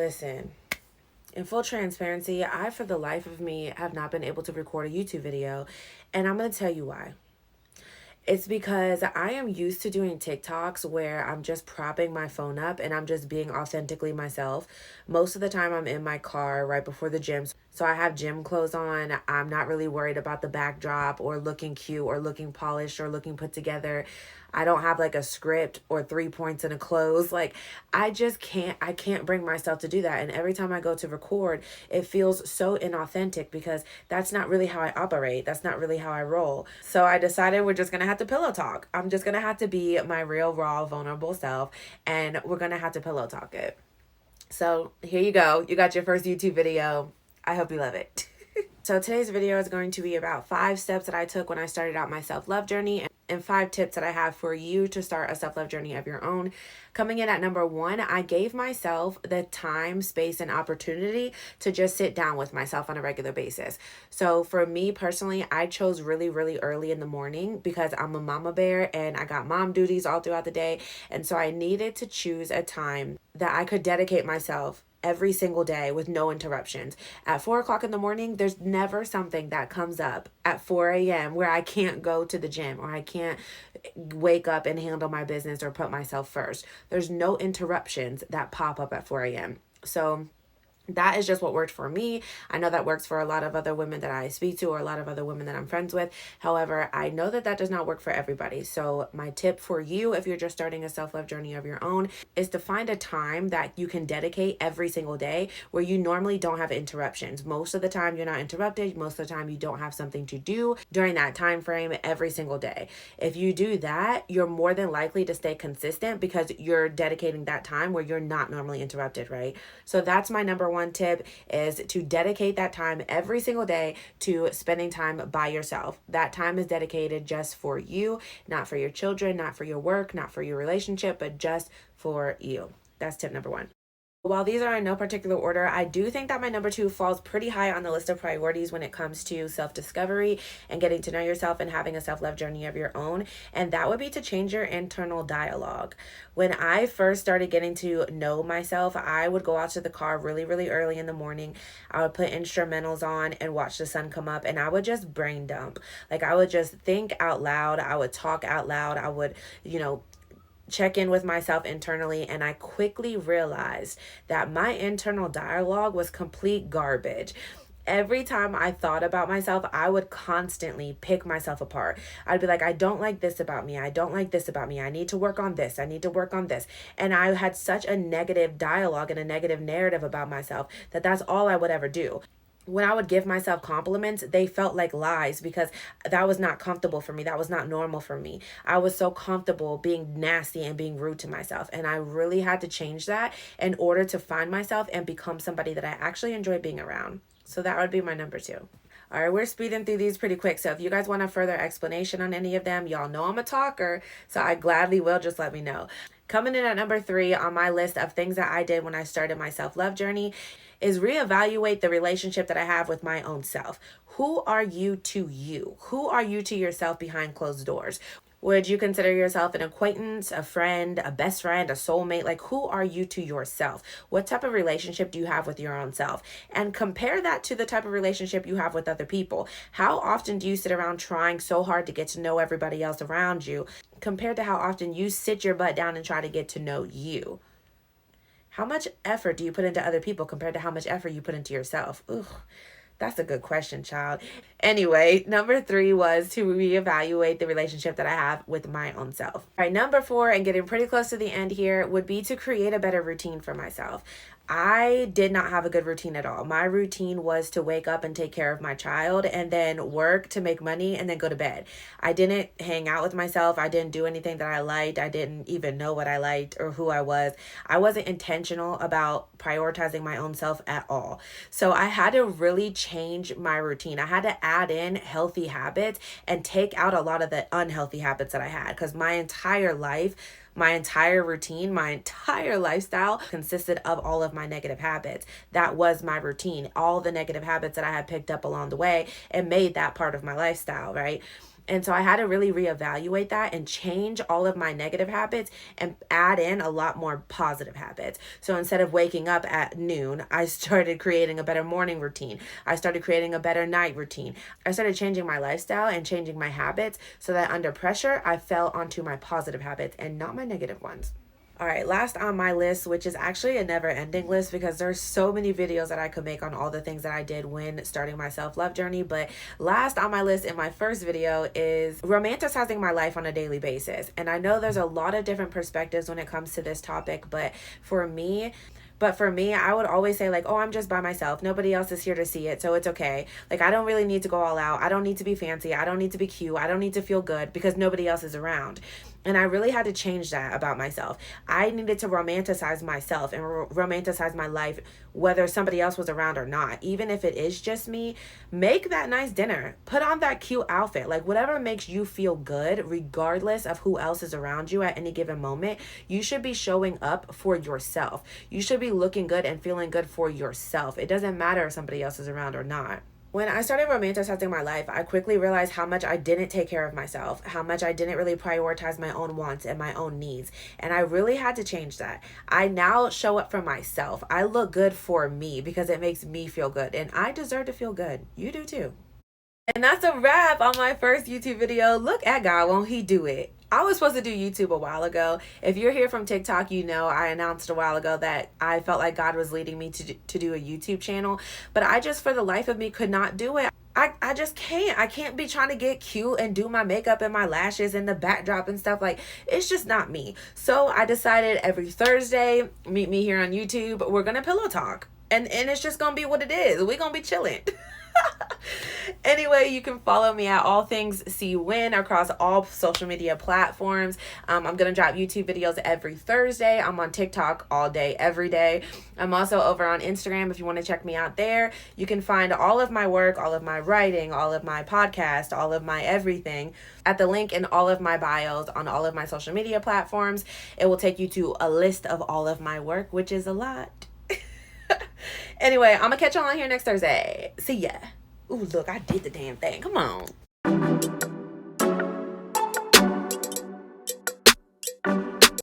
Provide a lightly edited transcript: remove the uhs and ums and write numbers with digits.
Listen, in full transparency, I, for the life of me, have not been able to record a YouTube video, and I'm going to tell you why. It's because I am used to doing TikToks where I'm just propping my phone up and I'm just being authentically myself. Most of the time, I'm in my car right before the gym. So I have gym clothes on. I'm not really worried about the backdrop or looking cute or looking polished or looking put together. I don't have like a script or 3 points in a close. Like I can't bring myself to do that. And every time I go to record, it feels so inauthentic because that's not really how I operate. That's not really how I roll. So I decided we're just going to have to pillow talk. I'm just going to have to be my real, raw, vulnerable self, and we're going to have to pillow talk it. So here you go. You got your first YouTube video. I hope you love it. So today's video is going to be about 5 steps that I took when I started out my self-love journey and 5 tips that I have for you to start a self-love journey of your own. Coming in at number 1, I gave myself the time, space, and opportunity to just sit down with myself on a regular basis. So for me personally, I chose really, really early in the morning because I'm a mama bear and I got mom duties all throughout the day. And so I needed to choose a time that I could dedicate myself every single day with no interruptions. At 4 o'clock in the morning, there's never something that comes up at 4 a.m. where I can't go to the gym or I can't wake up and handle my business or put myself first. There's no interruptions that pop up at 4 a.m. So that is just what worked for me. I know that works for a lot of other women that I speak to or a lot of other women that I'm friends with. However, I know that that does not work for everybody. So my tip for you, if you're just starting a self-love journey of your own, is to find a time that you can dedicate every single day where you normally don't have interruptions. Most of the time you're not interrupted. Most of the time you don't have something to do during that time frame every single day. If you do that, you're more than likely to stay consistent because you're dedicating that time where you're not normally interrupted, right? So that's my number one tip, is to dedicate that time every single day to spending time by yourself. That time is dedicated just for you, not for your children, not for your work, not for your relationship, but just for you. That's tip number 1. While these are in no particular order, I do think that my number 2 falls pretty high on the list of priorities when it comes to self-discovery and getting to know yourself and having a self-love journey of your own. And that would be to change your internal dialogue. When I first started getting to know myself, I would go out to the car really, really early in the morning. I would put instrumentals on and watch the sun come up, and I would just brain dump. Like I would just think out loud. I would talk out loud. I would, check in with myself internally, and I quickly realized that my internal dialogue was complete garbage. Every time I thought about myself, I would constantly pick myself apart. I'd be like, I don't like this about me. I don't like this about me. I need to work on this. I need to work on this. And I had such a negative dialogue and a negative narrative about myself that that's all I would ever do. When I would give myself compliments, they felt like lies because that was not comfortable for me. That was not normal for me. I was so comfortable being nasty and being rude to myself. And I really had to change that in order to find myself and become somebody that I actually enjoy being around. So that would be my number 2. All right, we're speeding through these pretty quick. So if you guys want a further explanation on any of them, y'all know I'm a talker, so I gladly will. Just let me know. Coming in at number 3 on my list of things that I did when I started my self-love journey is reevaluate the relationship that I have with my own self. Who are you to you? Who are you to yourself behind closed doors? Would you consider yourself an acquaintance, a friend, a best friend, a soulmate? Like, who are you to yourself? What type of relationship do you have with your own self? And compare that to the type of relationship you have with other people. How often do you sit around trying so hard to get to know everybody else around you compared to how often you sit your butt down and try to get to know you? How much effort do you put into other people compared to how much effort you put into yourself? Ooh, that's a good question, child. Anyway, number 3 was to reevaluate the relationship that I have with my own self. All right, number 4, and getting pretty close to the end here, would be to create a better routine for myself. I did not have a good routine at all. My routine was to wake up and take care of my child and then work to make money and then go to bed. I didn't hang out with myself. I didn't do anything that I liked. I didn't even know what I liked or who I was. I wasn't intentional about prioritizing my own self at all. So I had to really change my routine. I had to add in healthy habits and take out a lot of the unhealthy habits that I had, because my entire life, my entire routine, my entire lifestyle consisted of all of my negative habits. That was my routine. All the negative habits that I had picked up along the way and made that part of my lifestyle, right? And so I had to really reevaluate that and change all of my negative habits and add in a lot more positive habits. So instead of waking up at noon, I started creating a better morning routine. I started creating a better night routine. I started changing my lifestyle and changing my habits so that under pressure, I fell onto my positive habits and not my negative ones. All right, last on my list, which is actually a never ending list because there's so many videos that I could make on all the things that I did when starting my self-love journey. But last on my list in my first video is romanticizing my life on a daily basis. And I know there's a lot of different perspectives when it comes to this topic, but for me, I would always say like, oh, I'm just by myself. Nobody else is here to see it, so it's okay. Like, I don't really need to go all out. I don't need to be fancy. I don't need to be cute. I don't need to feel good because nobody else is around. And I really had to change that about myself. I needed to romanticize myself and romanticize my life, whether somebody else was around or not. Even if it is just me, make that nice dinner. Put on that cute outfit. Like, whatever makes you feel good, regardless of who else is around you at any given moment, you should be showing up for yourself. You should be looking good and feeling good for yourself. It doesn't matter if somebody else is around or not. When I started romanticizing my life, I quickly realized how much I didn't take care of myself, how much I didn't really prioritize my own wants and my own needs. And I really had to change that. I now show up for myself. I look good for me because it makes me feel good. And I deserve to feel good. You do too. And that's a wrap on my first YouTube video. Look at God, won't he do it? I was supposed to do YouTube a while ago. If you're here from TikTok, you know I announced a while ago that I felt like God was leading me to do a YouTube channel. But I just, for the life of me, could not do it. I just can't. I can't be trying to get cute and do my makeup and my lashes and the backdrop and stuff. Like, it's just not me. So I decided every Thursday, meet me here on YouTube. We're going to pillow talk. And it's just going to be what it is. We're going to be chilling. Anyway, you can follow me at All Things See Win across all social media platforms. I'm going to drop YouTube videos every Thursday. I'm on TikTok all day, every day. I'm also over on Instagram if you want to check me out there. You can find all of my work, all of my writing, all of my podcast, all of my everything at the link in all of my bios on all of my social media platforms. It will take you to a list of all of my work, which is a lot. Anyway, I'm going to catch y'all on here next Thursday. See ya. Ooh, look, I did the damn thing. Come on.